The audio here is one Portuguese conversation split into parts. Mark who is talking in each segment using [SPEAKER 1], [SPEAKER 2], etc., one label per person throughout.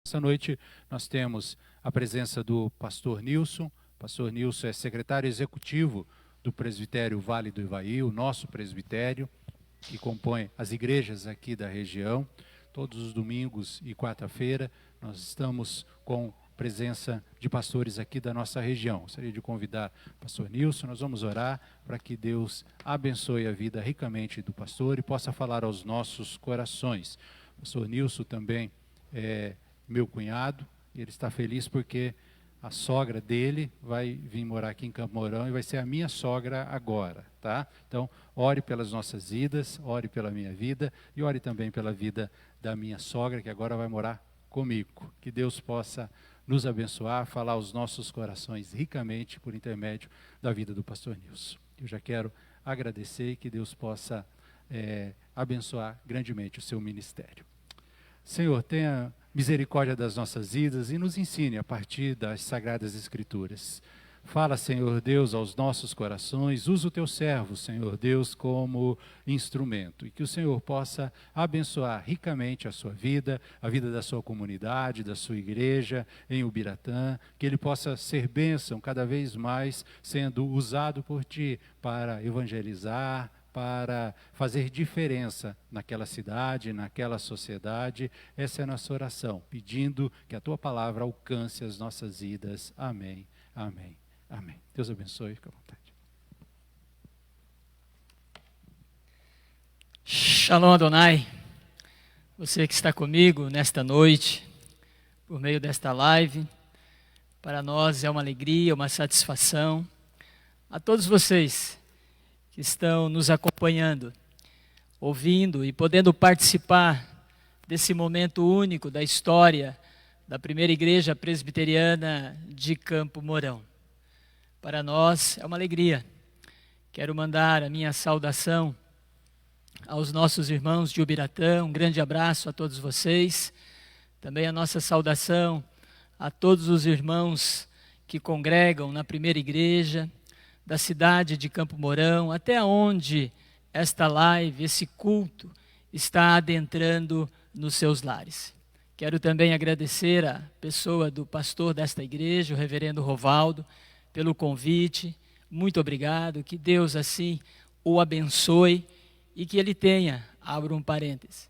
[SPEAKER 1] Essa noite nós temos a presença do pastor Nilson. O pastor Nilson é secretário executivo do presbitério Vale do Ivaí, o nosso presbitério, que compõe as igrejas aqui da região. Todos os domingos e quarta-feira nós estamos com presença de pastores aqui da nossa região. Gostaria de convidar o pastor Nilson, nós vamos orar para que Deus abençoe a vida ricamente do pastor e possa falar aos nossos corações. O pastor Nilson também é meu cunhado, e ele está feliz porque a sogra dele vai vir morar aqui em Campo Mourão e vai ser a minha sogra agora, tá? Então, ore pelas nossas vidas, ore pela minha vida e ore também pela vida da minha sogra, que agora vai morar comigo. Que Deus possa nos abençoar, falar aos nossos corações ricamente por intermédio da vida do pastor Nilson. Eu já quero agradecer e que Deus possa abençoar grandemente o seu ministério. Senhor, tenha misericórdia das nossas vidas e nos ensine a partir das Sagradas Escrituras. Fala, Senhor Deus, aos nossos corações, usa o teu servo, Senhor Deus, como instrumento, e que o Senhor possa abençoar ricamente a sua vida, a vida da sua comunidade, da sua igreja em Ubiratã, que ele possa ser bênção cada vez mais, sendo usado por ti para evangelizar, para fazer diferença naquela cidade, naquela sociedade. Essa é a nossa oração, pedindo que a tua palavra alcance as nossas vidas. Amém, amém, amém. Deus abençoe, fica à vontade.
[SPEAKER 2] Shalom Adonai, você que está comigo nesta noite, por meio desta live, para nós é uma alegria, uma satisfação. A todos vocês que estão nos acompanhando, ouvindo e podendo participar desse momento único da história da primeira igreja presbiteriana de Campo Mourão. Para nós é uma alegria. Quero mandar a minha saudação aos nossos irmãos de Ubiratã, um grande abraço a todos vocês. Também a nossa saudação a todos os irmãos que congregam na primeira igreja da cidade de Campo Mourão, até onde esta live, esse culto, está adentrando nos seus lares. Quero também agradecer a pessoa do pastor desta igreja, o reverendo Rovaldo, pelo convite. Muito obrigado, que Deus assim o abençoe e que ele tenha, abro um parêntese,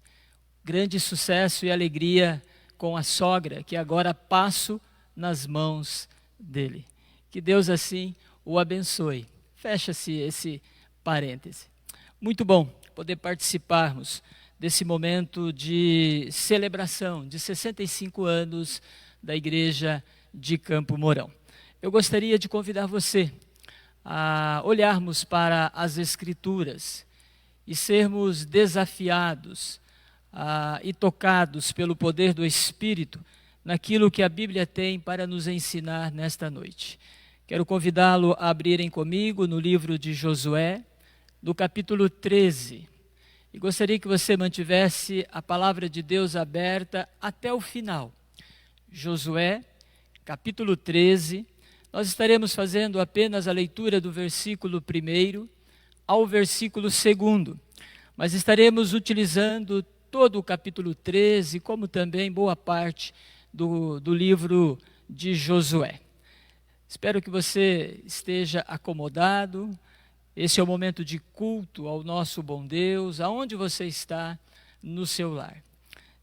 [SPEAKER 2] grande sucesso e alegria com a sogra, que agora passo nas mãos dele. Que Deus assim o abençoe. Fecha-se esse parêntese. Muito bom poder participarmos desse momento de celebração de 65 anos da Igreja de Campo Mourão. Eu gostaria de convidar você a olharmos para as Escrituras e sermos desafiados e tocados pelo poder do Espírito naquilo que a Bíblia tem para nos ensinar nesta noite. Quero convidá-lo a abrirem comigo no livro de Josué, no capítulo 13. E gostaria que você mantivesse a palavra de Deus aberta até o final. Josué, capítulo 13. Nós estaremos fazendo apenas a leitura do versículo 1 ao versículo 2. Mas estaremos utilizando todo o capítulo 13, como também boa parte do livro de Josué. Espero que você esteja acomodado. Esse é o momento de culto ao nosso bom Deus, aonde você está no seu lar.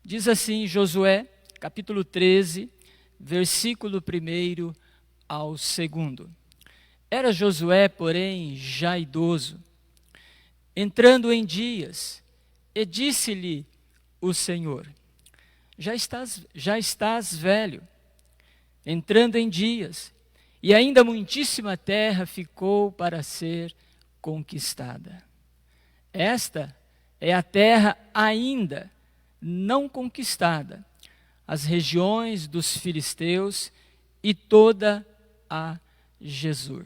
[SPEAKER 2] Diz assim Josué, capítulo 13, versículo 1 ao 2. Era Josué, porém, já idoso, entrando em dias, e disse-lhe o Senhor: já estás velho, entrando em dias, e ainda muitíssima terra ficou para ser conquistada. Esta é a terra ainda não conquistada, as regiões dos filisteus e toda a Gesur.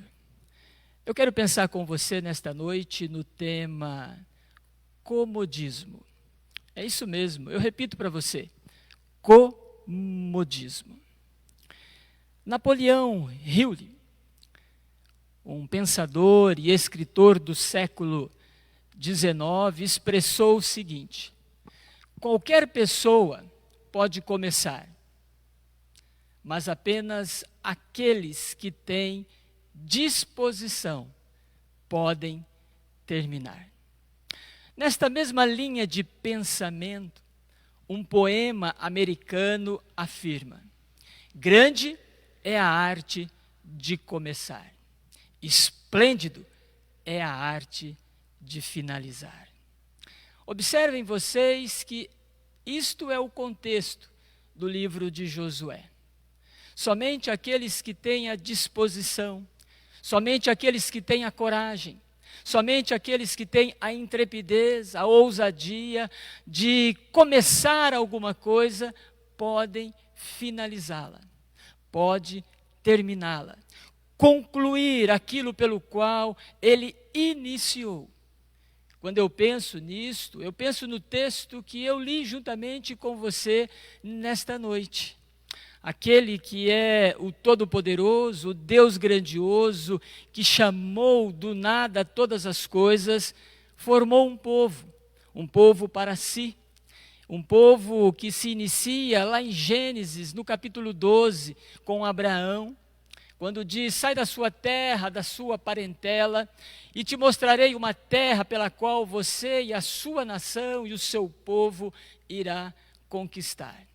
[SPEAKER 2] Eu quero pensar com você nesta noite no tema comodismo. É isso mesmo, eu repito para você, comodismo. Napoleão Hill, um pensador e escritor do século XIX, expressou o seguinte: qualquer pessoa pode começar, mas apenas aqueles que têm disposição podem terminar. Nesta mesma linha de pensamento, um poema americano afirma: grande é a arte de começar, esplêndido é a arte de finalizar. Observem vocês que isto é o contexto do livro de Josué. Somente aqueles que têm a disposição, somente aqueles que têm a coragem, somente aqueles que têm a intrepidez, a ousadia de começar alguma coisa, podem finalizá-la, pode terminá-la, concluir aquilo pelo qual ele iniciou. Quando eu penso nisto, eu penso no texto que eu li juntamente com você nesta noite. Aquele que é o Todo-Poderoso, o Deus grandioso, que chamou do nada todas as coisas, formou um povo para si, um povo que se inicia lá em Gênesis, no capítulo 12, com Abraão, quando diz: sai da sua terra, da sua parentela, e te mostrarei uma terra pela qual você e a sua nação e o seu povo irá conquistar.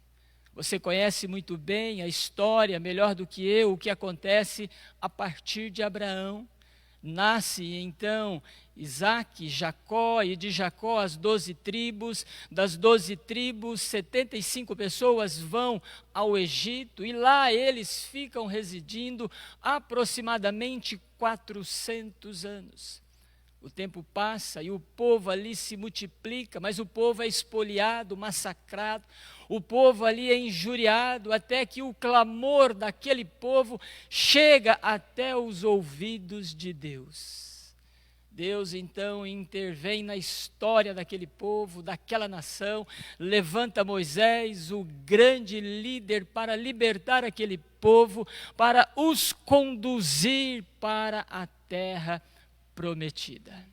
[SPEAKER 2] Você conhece muito bem a história, melhor do que eu, o que acontece a partir de Abraão. Nasce então Isaque, Jacó, e de Jacó as 12 tribos, das 12 tribos 75 pessoas vão ao Egito e lá eles ficam residindo aproximadamente 400 anos. O tempo passa e o povo ali se multiplica, mas o povo é espoliado, massacrado, o povo ali é injuriado, até que o clamor daquele povo chega até os ouvidos de Deus. Deus então intervém na história daquele povo, daquela nação, levanta Moisés, o grande líder, para libertar aquele povo, para os conduzir para a terra prometida.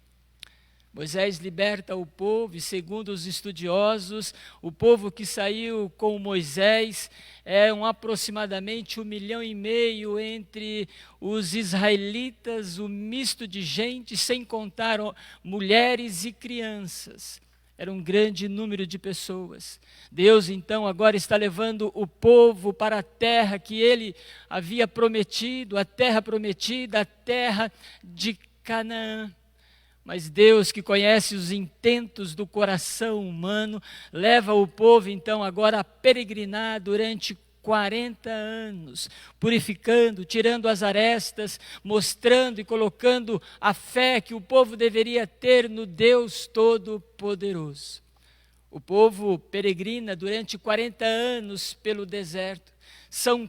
[SPEAKER 2] Moisés liberta o povo e, segundo os estudiosos, o povo que saiu com Moisés é aproximadamente 1,5 milhão entre os israelitas, o misto de gente, sem contar mulheres e crianças. Era um grande número de pessoas. Deus então agora está levando o povo para a terra que ele havia prometido, a terra prometida, a terra de Canaã. Mas Deus, que conhece os intentos do coração humano, leva o povo então agora a peregrinar durante 40 anos, purificando, tirando as arestas, mostrando e colocando a fé que o povo deveria ter no Deus Todo-Poderoso. O povo peregrina durante 40 anos pelo deserto, são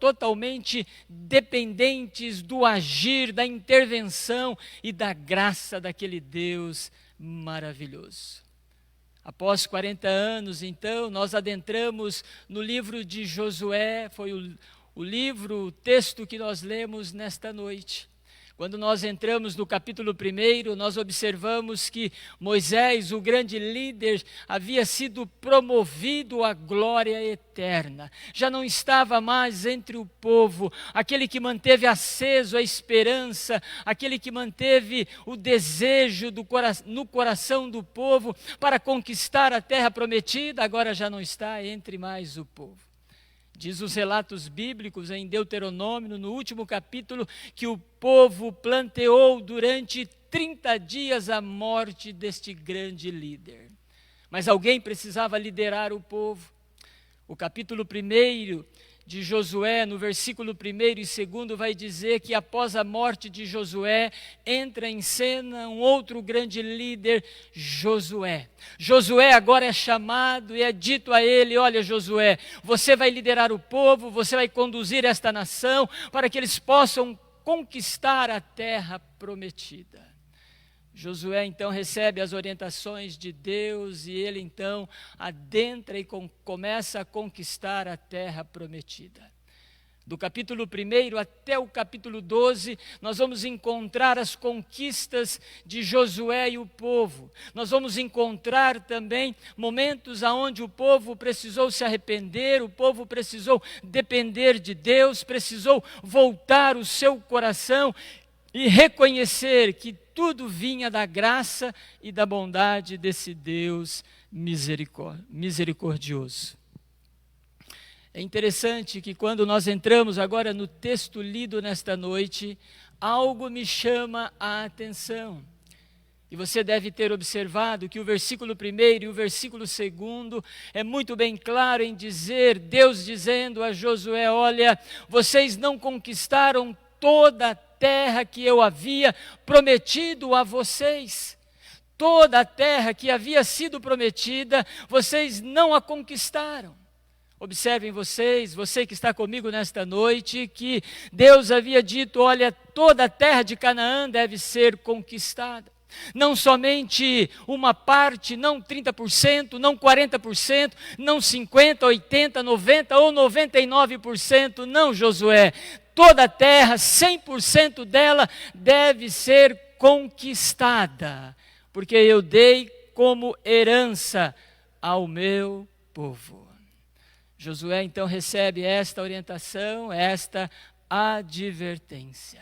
[SPEAKER 2] totalmente dependentes do agir, da intervenção e da graça daquele Deus maravilhoso. Após 40 anos, então, nós adentramos no livro de Josué, foi o texto que nós lemos nesta noite. Quando nós entramos no capítulo 1, nós observamos que Moisés, o grande líder, havia sido promovido à glória eterna. Já não estava mais entre o povo, aquele que manteve aceso a esperança, aquele que manteve o desejo no coração do povo para conquistar a terra prometida, agora já não está entre mais o povo. Diz os relatos bíblicos em Deuteronômio, no último capítulo, que o povo planteou durante 30 dias a morte deste grande líder. Mas alguém precisava liderar o povo. O capítulo 1 de Josué, no versículo 1 e 2, vai dizer que após a morte de Josué, entra em cena um outro grande líder, Josué. Josué agora é chamado e é dito a ele: olha, Josué, você vai liderar o povo, você vai conduzir esta nação para que eles possam conquistar a terra prometida. Josué então recebe as orientações de Deus e ele então adentra e começa a conquistar a terra prometida. Do capítulo 1 até o capítulo 12, nós vamos encontrar as conquistas de Josué e o povo. Nós vamos encontrar também momentos onde o povo precisou se arrepender, o povo precisou depender de Deus, precisou voltar o seu coração e reconhecer que tudo vinha da graça e da bondade desse Deus misericordioso. É interessante que quando nós entramos agora no texto lido nesta noite, algo me chama a atenção. E você deve ter observado que o versículo 1 e o versículo 2 é muito bem claro em dizer, Deus dizendo a Josué, olha, vocês não conquistaram toda a terra que eu havia prometido a vocês. Toda a terra que havia sido prometida, vocês não a conquistaram. Observem você que está comigo nesta noite, que Deus havia dito, olha, toda a terra de Canaã deve ser conquistada. Não somente uma parte, não 30%, não 40%, não 50%, 80%, 90% ou 99%, não, Josué. Toda a terra, 100% dela deve ser conquistada, porque eu dei como herança ao meu povo. Josué então recebe esta orientação, esta advertência.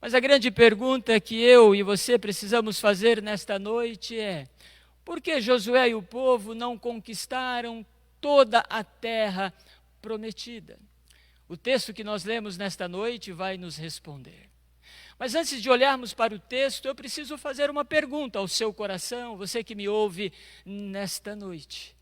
[SPEAKER 2] Mas a grande pergunta que eu e você precisamos fazer nesta noite é: por que Josué e o povo não conquistaram toda a terra prometida? O texto que nós lemos nesta noite vai nos responder. Mas antes de olharmos para o texto, eu preciso fazer uma pergunta ao seu coração, você que me ouve nesta noite.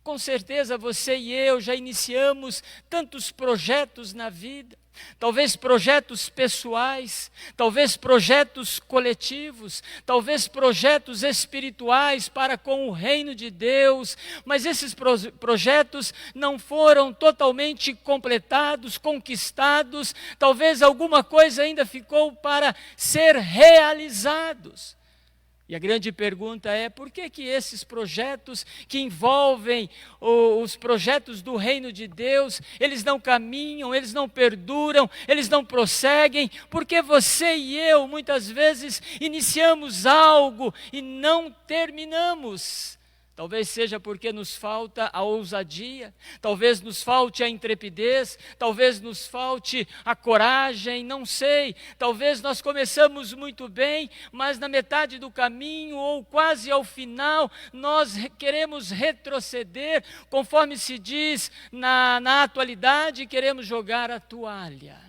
[SPEAKER 2] Com certeza você e eu já iniciamos tantos projetos na vida, talvez projetos pessoais, talvez projetos coletivos, talvez projetos espirituais para com o reino de Deus, mas esses projetos não foram totalmente completados, conquistados, talvez alguma coisa ainda ficou para ser realizados. E a grande pergunta é, por que esses projetos que envolvem os projetos do reino de Deus, eles não caminham, eles não perduram, eles não prosseguem? Porque você e eu, muitas vezes, iniciamos algo e não terminamos. Talvez seja porque nos falta a ousadia, talvez nos falte a intrepidez, talvez nos falte a coragem, não sei. Talvez nós começamos muito bem, mas na metade do caminho ou quase ao final, nós queremos retroceder, conforme se diz na atualidade, queremos jogar a toalha.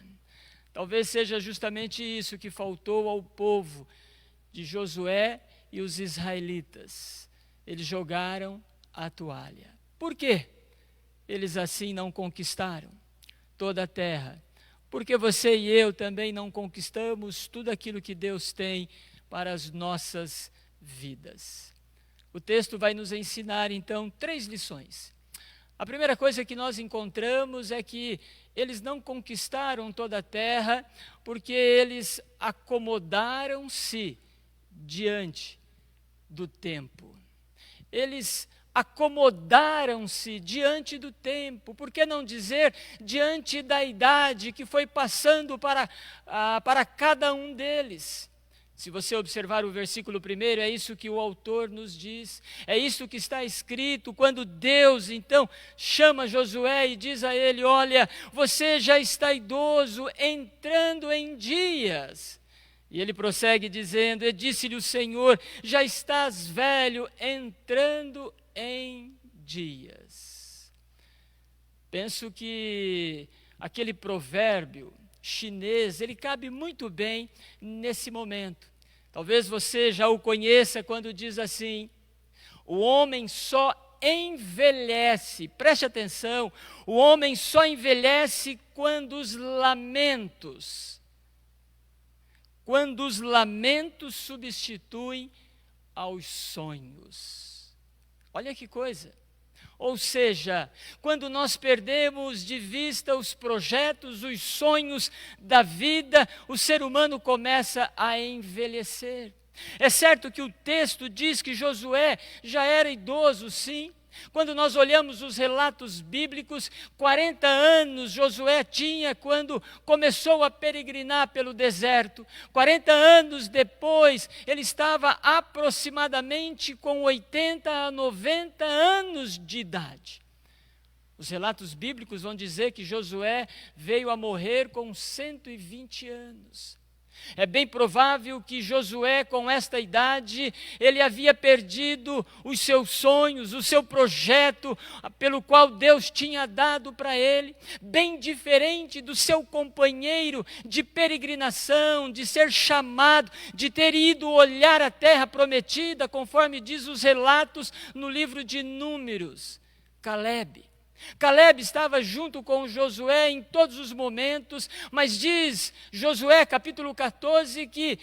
[SPEAKER 2] Talvez seja justamente isso que faltou ao povo de Josué e os israelitas. Eles jogaram a toalha. Por quê? Eles assim não conquistaram toda a terra. Porque você e eu também não conquistamos tudo aquilo que Deus tem para as nossas vidas. O texto vai nos ensinar então 3 lições. A primeira coisa que nós encontramos é que eles não conquistaram toda a terra porque eles acomodaram-se diante do tempo. Eles acomodaram-se diante do tempo, por que não dizer diante da idade que foi passando para cada um deles. Se você observar o versículo 1, é isso que o autor nos diz, é isso que está escrito, quando Deus então chama Josué e diz a ele, olha, você já está idoso, entrando em dias. E ele prossegue dizendo, e disse-lhe o Senhor, já estás velho, entrando em dias. Penso que aquele provérbio chinês, ele cabe muito bem nesse momento. Talvez você já o conheça quando diz assim, o homem só envelhece, preste atenção, o homem só envelhece quando os lamentos substituem aos sonhos. Olha que coisa. Ou seja, quando nós perdemos de vista os projetos, os sonhos da vida, o ser humano começa a envelhecer. É certo que o texto diz que Josué já era idoso, sim, Quando nós olhamos os relatos bíblicos, 40 anos Josué tinha quando começou a peregrinar pelo deserto. 40 anos depois, ele estava aproximadamente com 80 a 90 anos de idade. Os relatos bíblicos vão dizer que Josué veio a morrer com 120 anos. É bem provável que Josué, com esta idade, ele havia perdido os seus sonhos, o seu projeto pelo qual Deus tinha dado para ele, bem diferente do seu companheiro de peregrinação, de ser chamado, de ter ido olhar a terra prometida, conforme diz os relatos no livro de Números, Caleb. Caleb estava junto com Josué em todos os momentos, mas diz Josué capítulo 14 que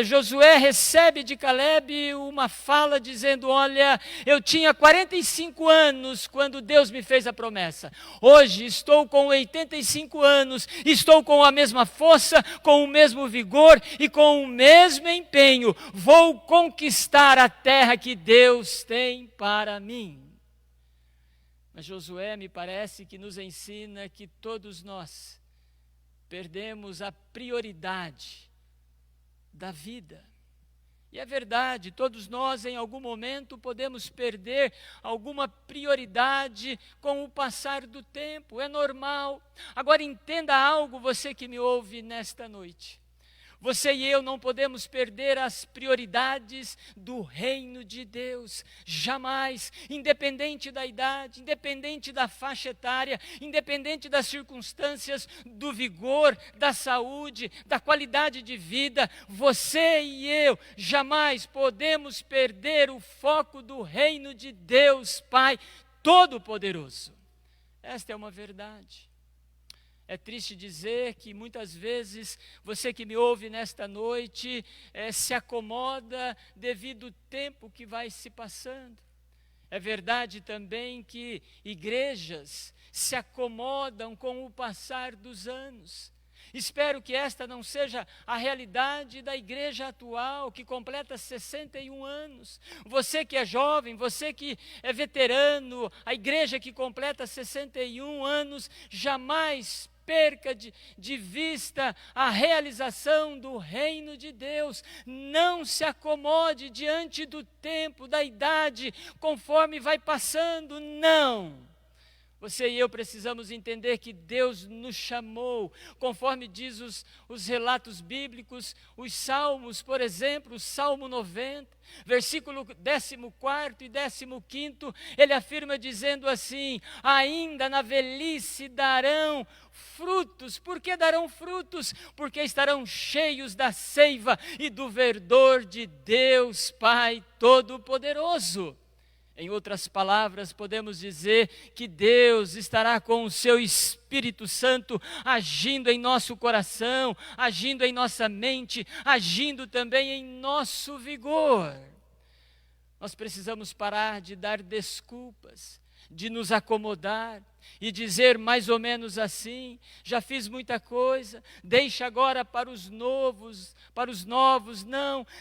[SPEAKER 2] Josué recebe de Caleb uma fala dizendo: olha, eu tinha 45 anos quando Deus me fez a promessa, hoje estou com 85 anos, estou com a mesma força, com o mesmo vigor e com o mesmo empenho, vou conquistar a terra que Deus tem para mim. Mas Josué me parece que nos ensina que todos nós perdemos a prioridade da vida. E é verdade, todos nós em algum momento podemos perder alguma prioridade com o passar do tempo, é normal. Agora entenda algo, você que me ouve nesta noite. Você e eu não podemos perder as prioridades do reino de Deus, jamais, independente da idade, independente da faixa etária, independente das circunstâncias, do vigor, da saúde, da qualidade de vida, você e eu jamais podemos perder o foco do reino de Deus, Pai Todo-Poderoso. Esta é uma verdade. É triste dizer que muitas vezes você que me ouve nesta noite se acomoda devido ao tempo que vai se passando. É verdade também que igrejas se acomodam com o passar dos anos. Espero que esta não seja a realidade da igreja atual, que completa 61 anos. Você que é jovem, você que é veterano, a igreja que completa 61 anos, jamais perca de vista a realização do reino de Deus. Não se acomode diante do tempo, da idade, conforme vai passando, não. Você e eu precisamos entender que Deus nos chamou, conforme diz os relatos bíblicos, os salmos, por exemplo, o Salmo 90, versículo 14 e 15, ele afirma dizendo assim: ainda na velhice darão frutos. Por que darão frutos? Porque estarão cheios da seiva e do verdor de Deus Pai Todo-Poderoso. Em outras palavras, podemos dizer que Deus estará com o seu Espírito Santo agindo em nosso coração, agindo em nossa mente, agindo também em nosso vigor. Nós precisamos parar de dar desculpas, de nos acomodar e dizer mais ou menos assim: já fiz muita coisa, deixa agora para os novos.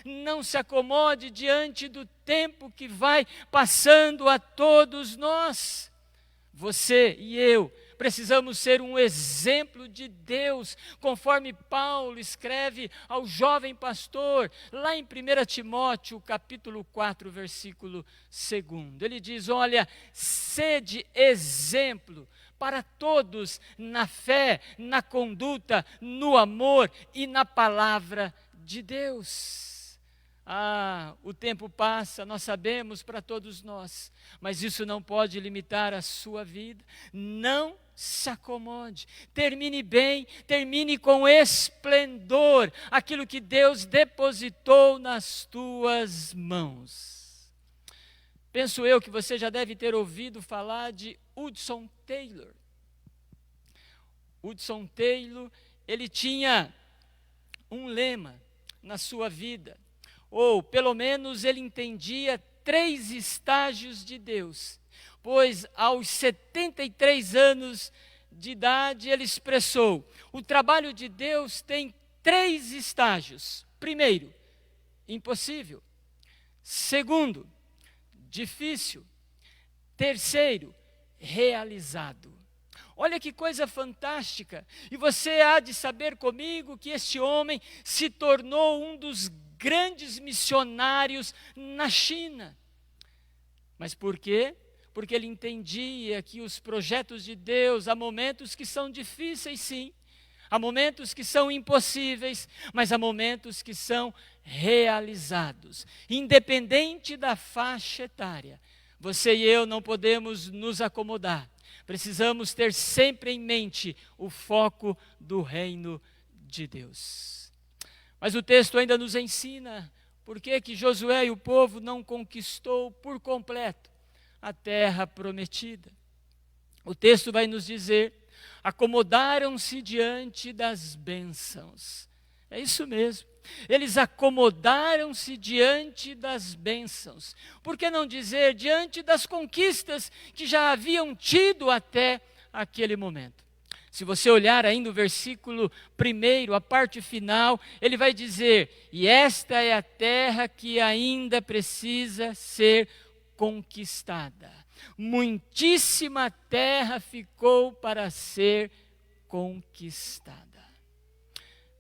[SPEAKER 2] Não se acomode diante do tempo que vai passando a todos nós. Você e eu precisamos ser um exemplo de Deus, conforme Paulo escreve ao jovem pastor, lá em 1 Timóteo, capítulo 4, versículo 2. Ele diz: olha, sede exemplo para todos na fé, na conduta, no amor e na palavra de Deus. O tempo passa, nós sabemos, para todos nós, mas isso não pode limitar a sua vida. Não se acomode, termine bem, termine com esplendor aquilo que Deus depositou nas tuas mãos. Penso eu que você já deve ter ouvido falar de Hudson Taylor. Hudson Taylor, ele tinha um lema na sua vida, ou pelo menos ele entendia 3 estágios de Deus, pois aos 73 anos de idade ele expressou: o trabalho de Deus tem 3 estágios. Primeiro, impossível. Segundo, difícil. Terceiro, realizado. Olha que coisa fantástica. E você há de saber comigo que este homem se tornou um dos grandes missionários na China. Mas por quê? Porque ele entendia que os projetos de Deus, há momentos que são difíceis, sim. Há momentos que são impossíveis, mas há momentos que são realizados. Independente da faixa etária, você e eu não podemos nos acomodar. Precisamos ter sempre em mente o foco do reino de Deus. Mas o texto ainda nos ensina por que Josué e o povo não conquistou por completo a terra prometida. O texto vai nos dizer: acomodaram-se diante das bênçãos. É isso mesmo. Eles acomodaram-se diante das bênçãos. Por que não dizer diante das conquistas que já haviam tido até aquele momento? Se você olhar ainda o versículo 1, a parte final, ele vai dizer: e esta é a terra que ainda precisa ser conquistada. Muitíssima terra ficou para ser conquistada.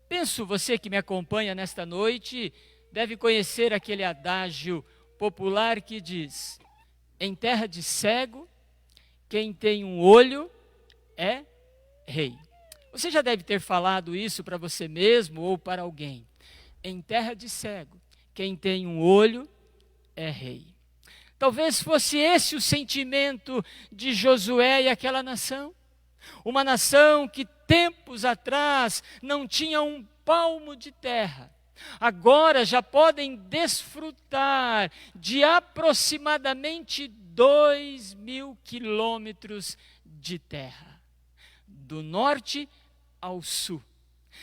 [SPEAKER 2] Penso, você que me acompanha nesta noite, deve conhecer aquele adágio popular que diz: em terra de cego, quem tem um olho é rei. Você já deve ter falado isso para você mesmo ou para alguém. Em terra de cego, quem tem um olho é rei. Talvez fosse esse o sentimento de Josué e aquela nação. Uma nação que tempos atrás não tinha um palmo de terra. Agora já podem desfrutar de aproximadamente 2.000 quilômetros de terra. Do norte ao sul.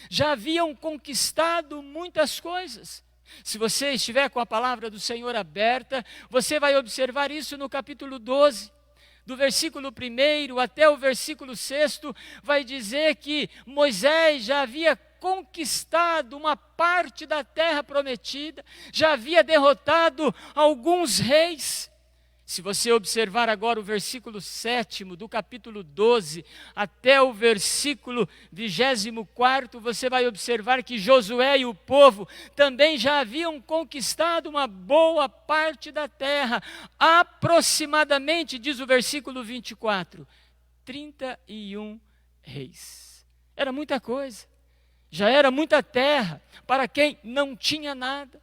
[SPEAKER 2] Já haviam conquistado muitas coisas. Se você estiver com a palavra do Senhor aberta, você vai observar isso no capítulo 12. Do versículo 1 até o versículo 6, vai dizer que Moisés já havia conquistado uma parte da terra prometida, já havia derrotado alguns reis. Se você observar agora o versículo 7 do capítulo 12 até o versículo 24, você vai observar que Josué e o povo também já haviam conquistado uma boa parte da terra, aproximadamente, diz o versículo 24, 31 reis. Era muita coisa, já era muita terra para quem não tinha nada.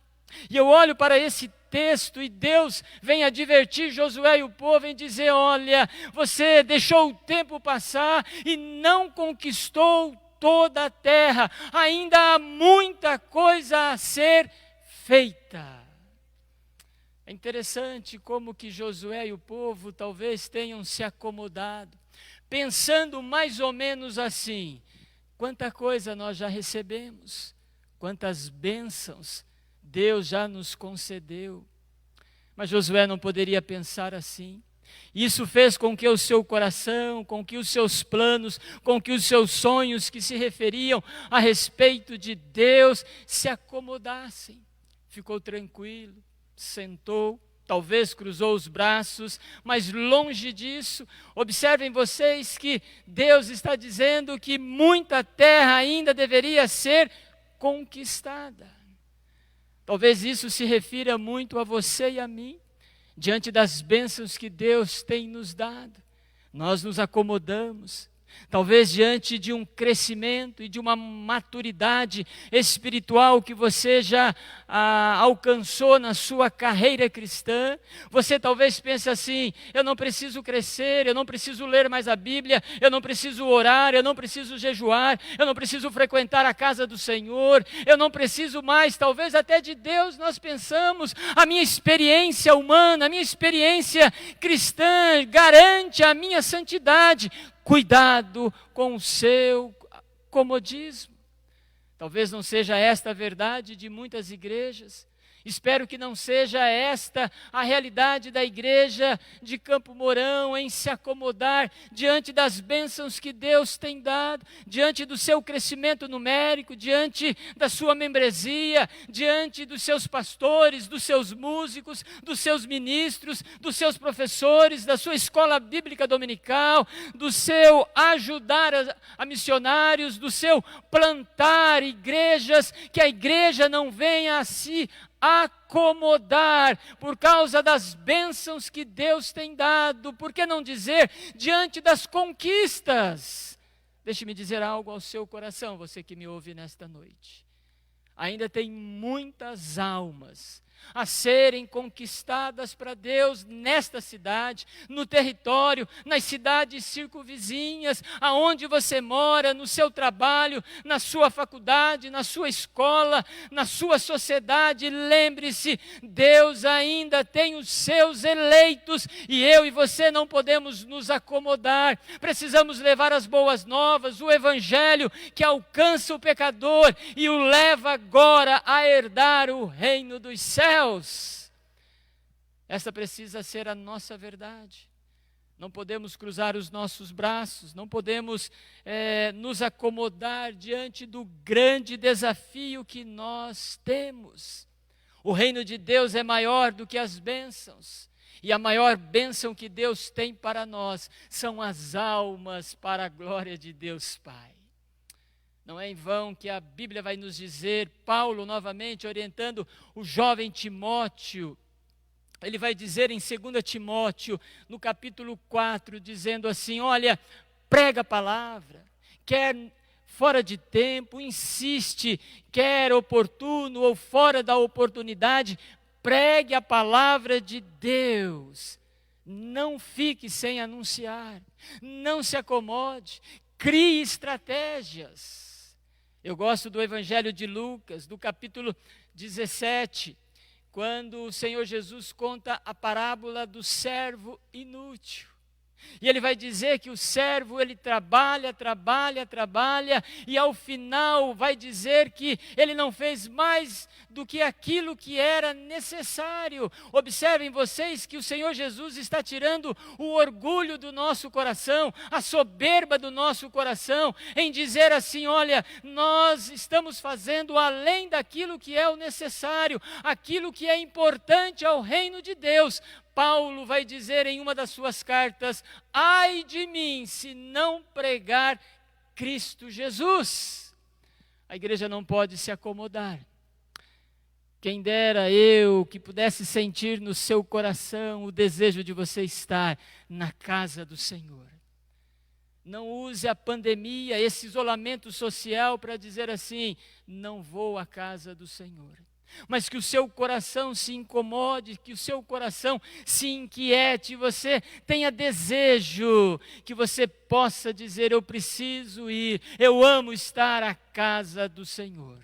[SPEAKER 2] E eu olho para esse texto e Deus vem advertir Josué e o povo em dizer: olha, você deixou o tempo passar e não conquistou toda a terra, ainda há muita coisa a ser feita. É interessante como que Josué e o povo talvez tenham se acomodado, pensando mais ou menos assim: quanta coisa nós já recebemos, quantas bênçãos Deus já nos concedeu. Mas Josué não poderia pensar assim. Isso fez com que o seu coração, com que os seus planos, com que os seus sonhos que se referiam a respeito de Deus se acomodassem. Ficou tranquilo, sentou, talvez cruzou os braços, mas longe disso, observem vocês que Deus está dizendo que muita terra ainda deveria ser conquistada. Talvez isso se refira muito a você e a mim, diante das bênçãos que Deus tem nos dado. Nós nos acomodamos, talvez diante de um crescimento e de uma maturidade espiritual que você já alcançou na sua carreira cristã. Você talvez pense assim: eu não preciso crescer, eu não preciso ler mais a Bíblia, eu não preciso orar, eu não preciso jejuar, eu não preciso frequentar a casa do Senhor, eu não preciso mais, talvez até de Deus. Nós pensamos: a minha experiência humana, a minha experiência cristã garante a minha santidade. Cuidado com o seu comodismo. Talvez não seja esta a verdade de muitas igrejas Espero que não seja esta a realidade da igreja de Campo Mourão, em se acomodar diante das bênçãos que Deus tem dado, diante do seu crescimento numérico, diante da sua membresia, diante dos seus pastores, dos seus músicos, dos seus ministros, dos seus professores, da sua escola bíblica dominical, do seu ajudar a missionários, do seu plantar igrejas, que a igreja não venha a se acomodar por causa das bênçãos que Deus tem dado, por que não dizer diante das conquistas? Deixe-me dizer algo ao seu coração, você que me ouve nesta noite. Ainda tem muitas almas a serem conquistadas para Deus nesta cidade, no território, nas cidades circunvizinhas, aonde você mora, no seu trabalho, na sua faculdade, na sua escola, na sua sociedade. Lembre-se, Deus ainda tem os seus eleitos e eu e você não podemos nos acomodar. Precisamos levar as boas novas, o evangelho que alcança o pecador e o leva agora a herdar o reino dos céus. Esta precisa ser a nossa verdade. Não podemos cruzar os nossos braços, não podemos nos acomodar diante do grande desafio que nós temos. O reino de Deus é maior do que as bênçãos, e a maior bênção que Deus tem para nós são as almas para a glória de Deus Pai. Não é em vão que a Bíblia vai nos dizer, Paulo novamente orientando o jovem Timóteo, ele vai dizer em 2 Timóteo, no capítulo 4, dizendo assim, olha, prega a palavra, quer fora de tempo, insiste, quer oportuno ou fora da oportunidade, pregue a palavra de Deus. Não fique sem anunciar, não se acomode, crie estratégias. Eu gosto do Evangelho de Lucas, do capítulo 17, quando o Senhor Jesus conta a parábola do servo inútil. E ele vai dizer que o servo, ele trabalha, e ao final vai dizer que ele não fez mais do que aquilo que era necessário. Observem vocês que o Senhor Jesus está tirando o orgulho do nosso coração, a soberba do nosso coração, em dizer assim, olha, nós estamos fazendo além daquilo que é o necessário, aquilo que é importante ao reino de Deus. Paulo vai dizer em uma das suas cartas, ai de mim se não pregar Cristo Jesus. A igreja não pode se acomodar. Quem dera eu que pudesse sentir no seu coração o desejo de você estar na casa do Senhor. Não use a pandemia, esse isolamento social para dizer assim, não vou à casa do Senhor. Mas que o seu coração se incomode, que o seu coração se inquiete, você tenha desejo, que você possa dizer, eu preciso ir, eu amo estar à casa do Senhor.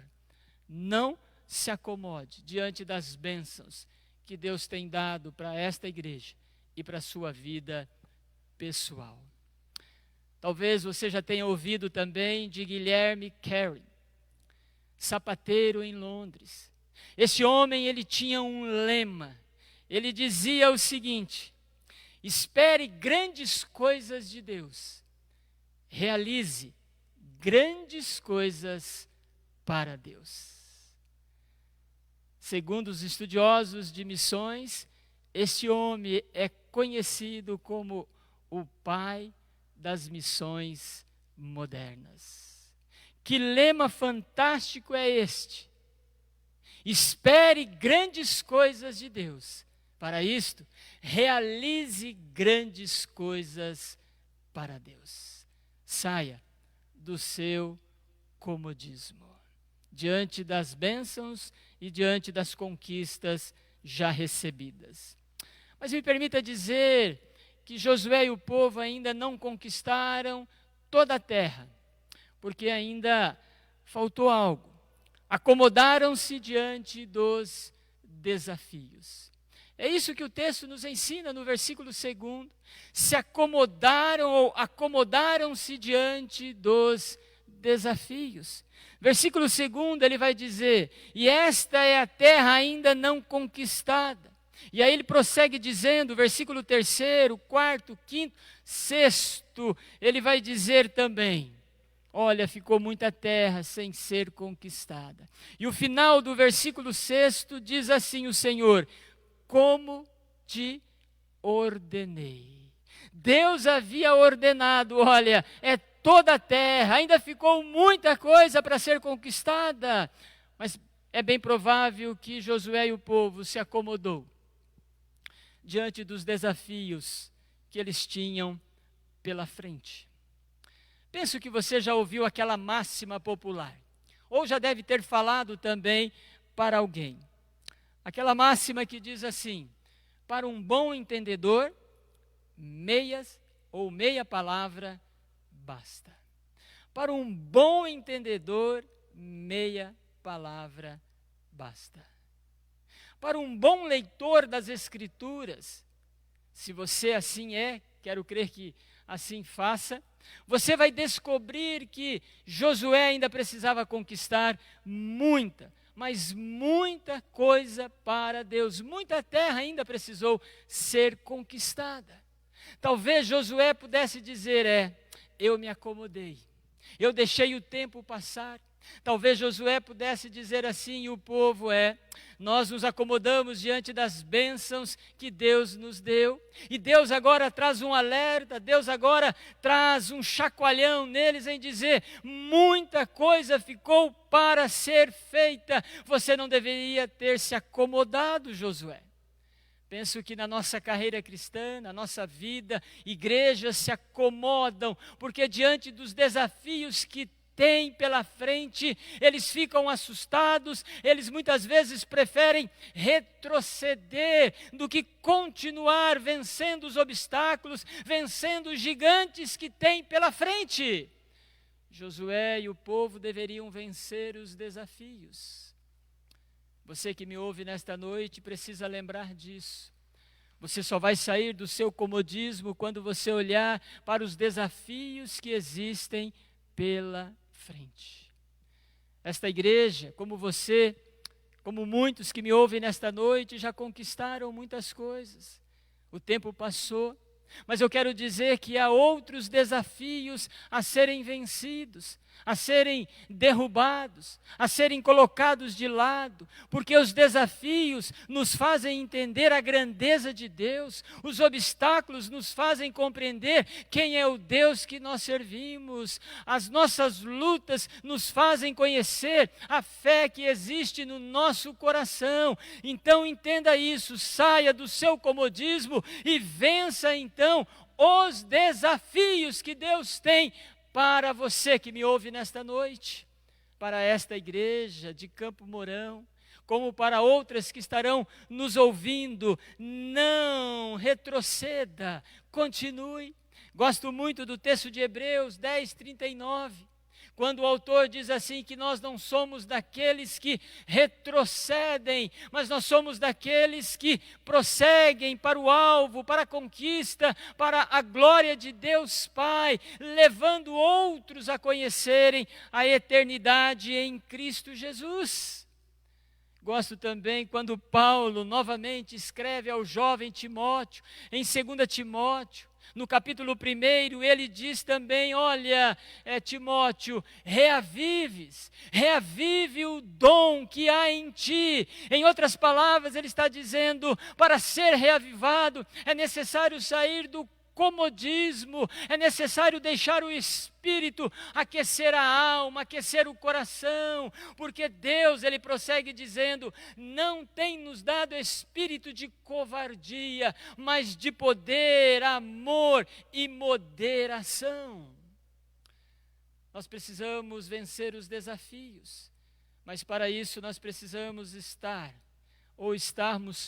[SPEAKER 2] Não se acomode diante das bênçãos que Deus tem dado para esta igreja e para a sua vida pessoal. Talvez você já tenha ouvido também de Guilherme Carey, sapateiro em Londres. Esse homem, ele tinha um lema, ele dizia o seguinte, espere grandes coisas de Deus, realize grandes coisas para Deus. Segundo os estudiosos de missões, esse homem é conhecido como o pai das missões modernas. Que lema fantástico é este? Espere grandes coisas de Deus. Para isto, realize grandes coisas para Deus. Saia do seu comodismo, diante das bênçãos e diante das conquistas já recebidas. Mas me permita dizer que Josué e o povo ainda não conquistaram toda a terra, porque ainda faltou algo. Acomodaram-se diante dos desafios. É isso que o texto nos ensina no versículo 2. Se acomodaram ou acomodaram-se diante dos desafios. Versículo 2, ele vai dizer: e esta é a terra ainda não conquistada. E aí ele prossegue dizendo, versículo 3, 4, 5, 6, ele vai dizer também: olha, ficou muita terra sem ser conquistada. E o final do versículo 6 diz assim o Senhor: como te ordenei. Deus havia ordenado, olha, é toda a terra, ainda ficou muita coisa para ser conquistada, mas é bem provável que Josué e o povo se acomodou diante dos desafios que eles tinham pela frente. Penso que você já ouviu aquela máxima popular, ou já deve ter falado também para alguém. Aquela máxima que diz assim: para um bom entendedor, meia palavra basta. Para um bom entendedor, meia palavra basta. Para um bom leitor das Escrituras, se você assim é, quero crer que assim faça, você vai descobrir que Josué ainda precisava conquistar muita, mas muita coisa para Deus. Muita terra ainda precisou ser conquistada. Talvez Josué pudesse dizer: eu me acomodei, eu deixei o tempo passar. Talvez Josué pudesse dizer assim, e o povo: nós nos acomodamos diante das bênçãos que Deus nos deu, e Deus agora traz um alerta, Deus agora traz um chacoalhão neles em dizer: muita coisa ficou para ser feita, você não deveria ter se acomodado, Josué. Penso que na nossa carreira cristã, na nossa vida, igrejas se acomodam, porque diante dos desafios que têm pela frente, eles ficam assustados, eles muitas vezes preferem retroceder do que continuar vencendo os obstáculos, vencendo os gigantes que têm pela frente. Josué e o povo deveriam vencer os desafios. Você que me ouve nesta noite precisa lembrar disso. Você só vai sair do seu comodismo quando você olhar para os desafios que existem pela frente. Esta igreja, como você, como muitos que me ouvem nesta noite, já conquistaram muitas coisas. O tempo passou, mas eu quero dizer que há outros desafios a serem vencidos, a serem derrubados, a serem colocados de lado, porque os desafios nos fazem entender a grandeza de Deus, os obstáculos nos fazem compreender quem é o Deus que nós servimos, as nossas lutas nos fazem conhecer a fé que existe no nosso coração. Então entenda isso, saia do seu comodismo e vença então os desafios que Deus tem para você que me ouve nesta noite, para esta igreja de Campo Mourão, como para outras que estarão nos ouvindo. Não retroceda, continue. Gosto muito do texto de Hebreus 10:39, quando o autor diz assim que nós não somos daqueles que retrocedem, mas nós somos daqueles que prosseguem para o alvo, para a conquista, para a glória de Deus Pai, levando outros a conhecerem a eternidade em Cristo Jesus. Gosto também quando Paulo novamente escreve ao jovem Timóteo, em 2 Timóteo, no capítulo 1, ele diz também: olha, Timóteo, reavive o dom que há em ti. Em outras palavras, ele está dizendo, para ser reavivado, é necessário sair do comodismo, é necessário deixar o Espírito aquecer a alma, aquecer o coração, porque Deus, ele prossegue dizendo, não tem nos dado espírito de covardia, mas de poder, amor e moderação. Nós precisamos vencer os desafios, mas para isso nós precisamos estarmos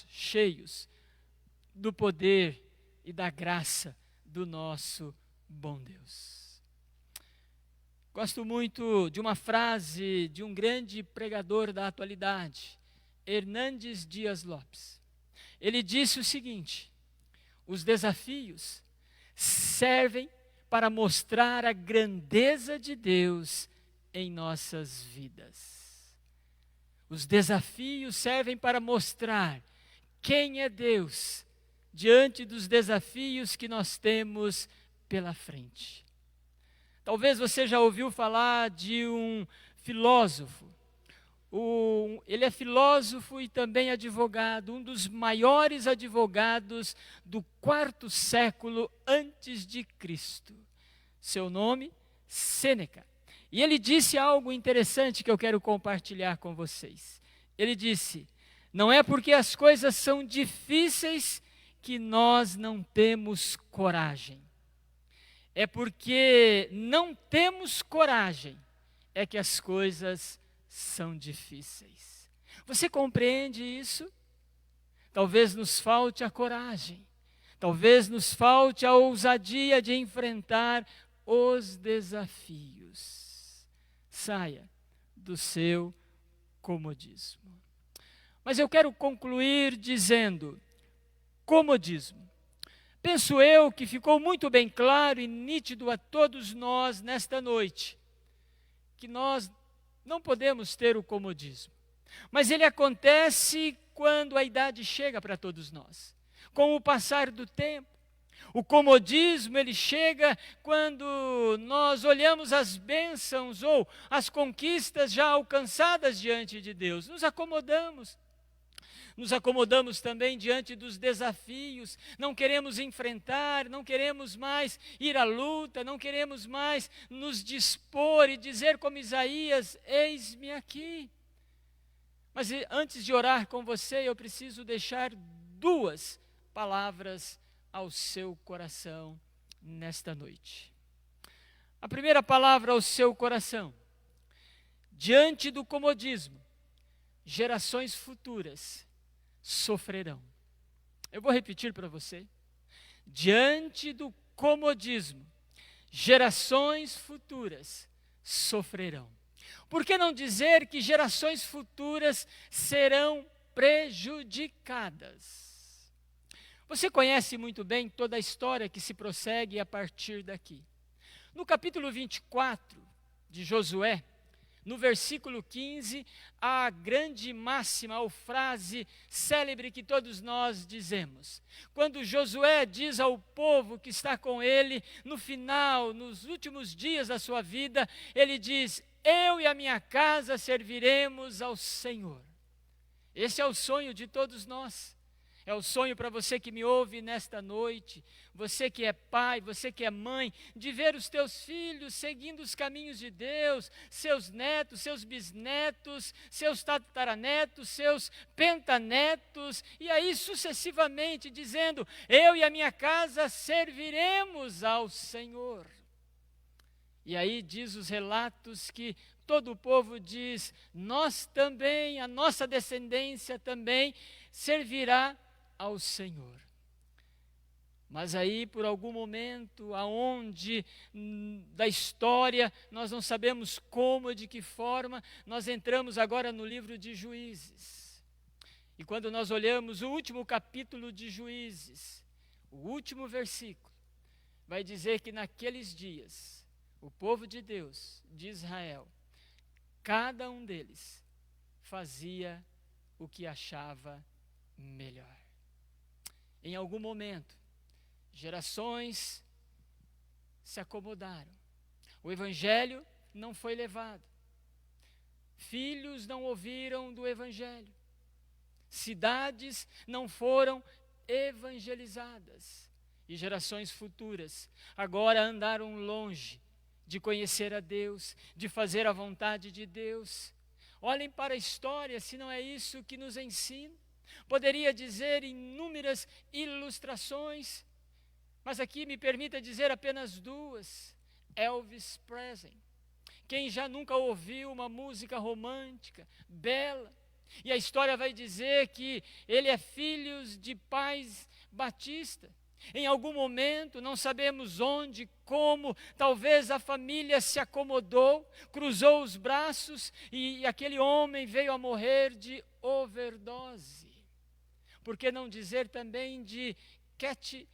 [SPEAKER 2] cheios do poder e da graça do nosso bom Deus. Gosto muito de uma frase de um grande pregador da atualidade, Hernandes Dias Lopes. Ele disse o seguinte: os desafios servem para mostrar a grandeza de Deus em nossas vidas. Os desafios servem para mostrar quem é Deus diante dos desafios que nós temos pela frente. Talvez você já ouviu falar de um filósofo. Ele é filósofo e também advogado, um dos maiores advogados do 4º século antes de Cristo. Seu nome, Sêneca. E ele disse algo interessante que eu quero compartilhar com vocês. Ele disse: não é porque as coisas são difíceis que nós não temos coragem. É porque não temos coragem é que as coisas são difíceis. Você compreende isso? Talvez nos falte a coragem. Talvez nos falte a ousadia de enfrentar os desafios. Saia do seu comodismo. Mas eu quero concluir dizendo: comodismo. Penso eu que ficou muito bem claro e nítido a todos nós nesta noite, que nós não podemos ter o comodismo. Mas ele acontece quando a idade chega para todos nós, com o passar do tempo. O comodismo, ele chega quando nós olhamos as bênçãos ou as conquistas já alcançadas diante de Deus. Nos acomodamos também diante dos desafios, não queremos enfrentar, não queremos mais ir à luta, não queremos mais nos dispor e dizer como Isaías: eis-me aqui. Mas antes de orar com você, eu preciso deixar 2 palavras ao seu coração nesta noite. A primeira palavra ao seu coração: diante do comodismo, gerações futuras sofrerão. Eu vou repetir para você. Diante do comodismo, gerações futuras sofrerão. Por que não dizer que gerações futuras serão prejudicadas? Você conhece muito bem toda a história que se prossegue a partir daqui. No capítulo 24 de Josué, no versículo 15, a grande máxima ou frase célebre que todos nós dizemos. Quando Josué diz ao povo que está com ele, no final, nos últimos dias da sua vida, ele diz: eu e a minha casa serviremos ao Senhor. Esse é o sonho de todos nós. É o sonho para você que me ouve nesta noite, você que é pai, você que é mãe, de ver os teus filhos seguindo os caminhos de Deus, seus netos, seus bisnetos, seus tataranetos, seus pentanetos, e aí sucessivamente dizendo: eu e a minha casa serviremos ao Senhor. E aí diz os relatos que todo o povo diz: nós também, a nossa descendência também servirá ao Senhor. Mas aí, por algum momento, aonde da história, nós não sabemos como, de que forma, nós entramos agora no livro de Juízes. E quando nós olhamos o último capítulo de Juízes, o último versículo, vai dizer que naqueles dias, o povo de Deus, de Israel, cada um deles fazia o que achava melhor. Em algum momento, gerações se acomodaram. O evangelho não foi levado. Filhos não ouviram do evangelho. Cidades não foram evangelizadas. E gerações futuras agora andaram longe de conhecer a Deus, de fazer a vontade de Deus. Olhem para a história, se não é isso que nos ensina. Poderia dizer inúmeras ilustrações, mas aqui me permita dizer apenas 2. Elvis Presley. Quem já nunca ouviu uma música romântica, bela, e a história vai dizer que ele é filho de pais batistas. Em algum momento, não sabemos onde, como, talvez a família se acomodou, cruzou os braços e aquele homem veio a morrer de overdose. Por que não dizer também de Katy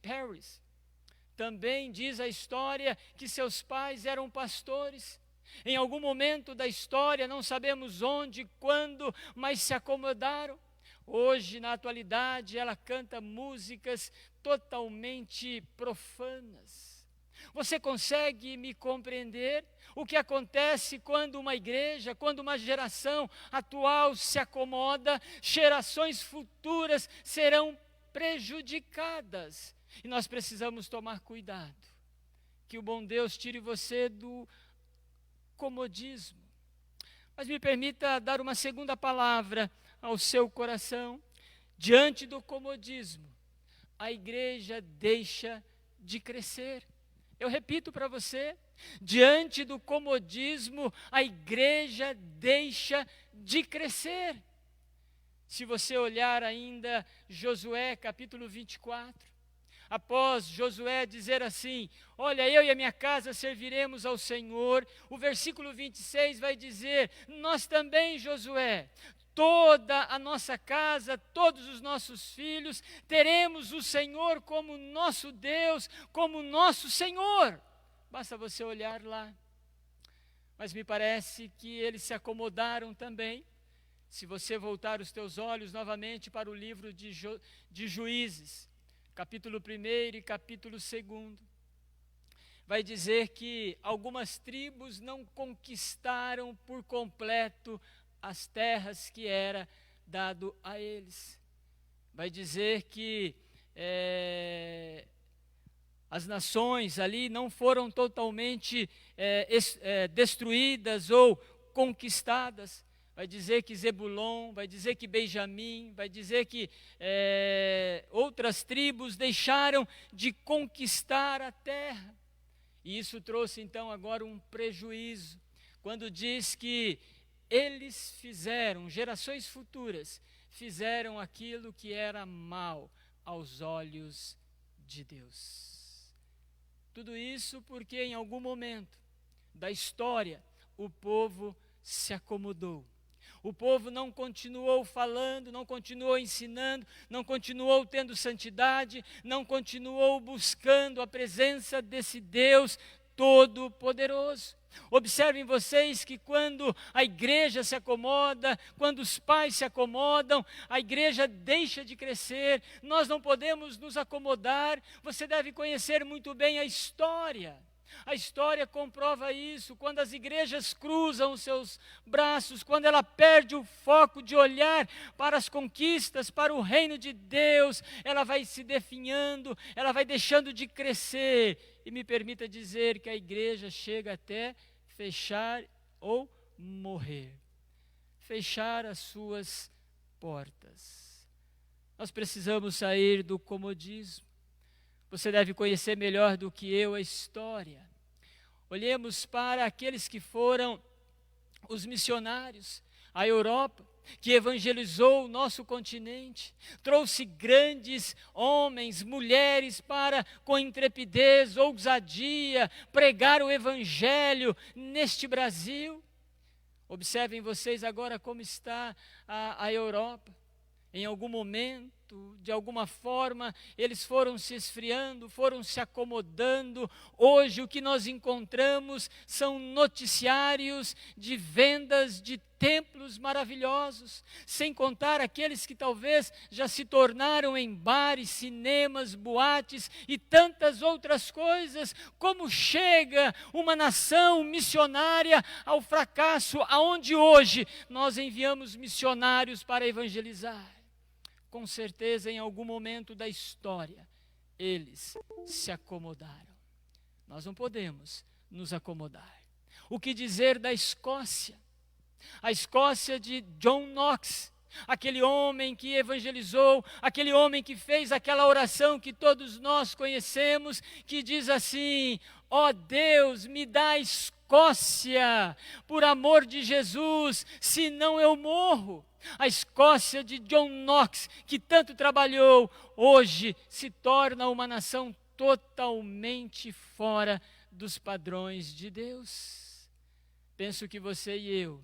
[SPEAKER 2] Perry? Também diz a história que seus pais eram pastores Em algum momento da história, não sabemos onde, quando, mas se acomodaram. Hoje, na atualidade, ela canta músicas totalmente profanas. Você consegue me compreender o que acontece quando uma igreja, quando uma geração atual se acomoda, gerações futuras serão prejudicadas. E nós precisamos tomar cuidado. Que o bom Deus tire você do comodismo. Mas me permita dar uma segunda palavra ao seu coração. Diante do comodismo, a igreja deixa de crescer. Eu repito para você, diante do comodismo, a igreja deixa de crescer. Se você olhar ainda Josué capítulo 24, após Josué dizer assim, olha, eu e a minha casa serviremos ao Senhor, o versículo 26 vai dizer, nós também, Josué, toda a nossa casa, todos os nossos filhos, teremos o Senhor como nosso Deus, como nosso Senhor. Basta você olhar lá. Mas me parece que eles se acomodaram também. Se você voltar os teus olhos novamente para o livro de Juízes, capítulo 1 e capítulo 2, vai dizer que algumas tribos não conquistaram por completo as terras que era dado a eles. Vai dizer que as nações ali não foram totalmente destruídas ou conquistadas. Vai dizer que Zebulon, vai dizer que Benjamim, vai dizer que outras tribos deixaram de conquistar a terra. E isso trouxe então agora um prejuízo, quando diz que eles fizeram, gerações futuras, fizeram aquilo que era mal aos olhos de Deus. Tudo isso porque em algum momento da história o povo se acomodou. O povo não continuou falando, não continuou ensinando, não continuou tendo santidade, não continuou buscando a presença desse Deus Todo-Poderoso. Observem vocês que quando a igreja se acomoda, quando os pais se acomodam, a igreja deixa de crescer. Nós não podemos nos acomodar. Você deve conhecer muito bem a história. A história comprova isso, quando as igrejas cruzam os seus braços, quando ela perde o foco de olhar para as conquistas, para o reino de Deus, ela vai se definhando, ela vai deixando de crescer. E me permita dizer que a igreja chega até fechar ou morrer, fechar as suas portas. Nós precisamos sair do comodismo. Você deve conhecer melhor do que eu a história. Olhemos para aqueles que foram os missionários, a Europa, que evangelizou o nosso continente, trouxe grandes homens, mulheres para, com intrepidez, ousadia, pregar o evangelho neste Brasil. Observem vocês agora como está a Europa. Em algum momento, de alguma forma, eles foram se esfriando, foram se acomodando. Hoje o que nós encontramos são noticiários de vendas de templos maravilhosos, sem contar aqueles que talvez já se tornaram em bares, cinemas, boates e tantas outras coisas. Como chega uma nação missionária ao fracasso, aonde hoje nós enviamos missionários para evangelizar? Com certeza, em algum momento da história, eles se acomodaram. Nós não podemos nos acomodar. O que dizer da Escócia? A Escócia de John Knox, aquele homem que evangelizou, aquele homem que fez aquela oração que todos nós conhecemos, que diz assim: ó Deus, me dá Escócia, por amor de Jesus, senão eu morro. A Escócia de John Knox, que tanto trabalhou, hoje se torna uma nação totalmente fora dos padrões de Deus. Penso que você e eu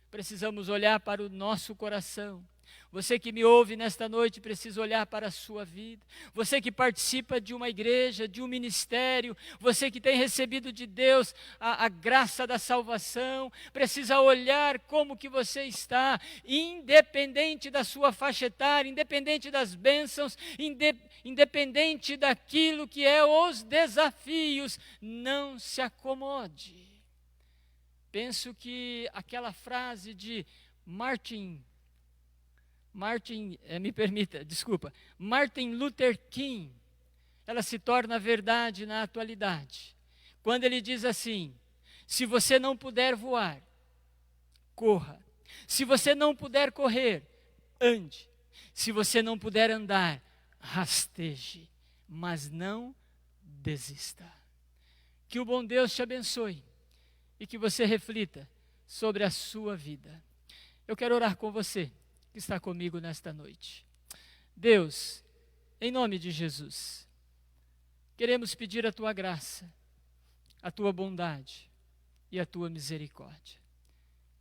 [SPEAKER 2] precisamos olhar para o nosso coração Você que me ouve nesta noite precisa olhar para a sua vida. Você que participa de uma igreja, de um ministério, você que tem recebido de Deus a graça da salvação, precisa olhar como que você está, independente da sua faixa etária, independente das bênçãos, independente daquilo que é os desafios, não se acomode. Penso que aquela frase de Martin Luther King, ela se torna verdade na atualidade. Quando ele diz assim: se você não puder voar, corra. Se você não puder correr, ande. Se você não puder andar, rasteje. Mas não desista. Que o bom Deus te abençoe e que você reflita sobre a sua vida. Eu quero orar com você que está comigo nesta noite. Deus, em nome de Jesus, queremos pedir a tua graça, a tua bondade e a tua misericórdia.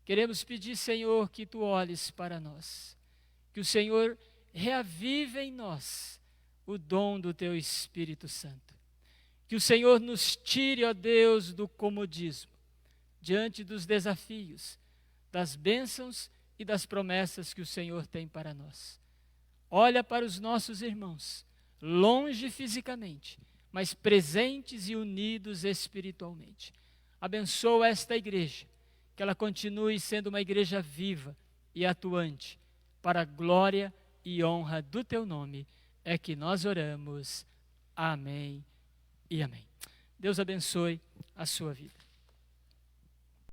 [SPEAKER 2] Queremos pedir, Senhor, que tu olhes para nós, que o Senhor reavive em nós o dom do teu Espírito Santo. Que o Senhor nos tire, ó Deus, do comodismo, diante dos desafios, das bênçãos e das promessas que o Senhor tem para nós. Olha para os nossos irmãos, longe fisicamente, mas presentes e unidos espiritualmente. Abençoa esta igreja, que ela continue sendo uma igreja viva e atuante, para a glória e honra do teu nome, é que nós oramos. Amém e amém. Deus abençoe a sua vida.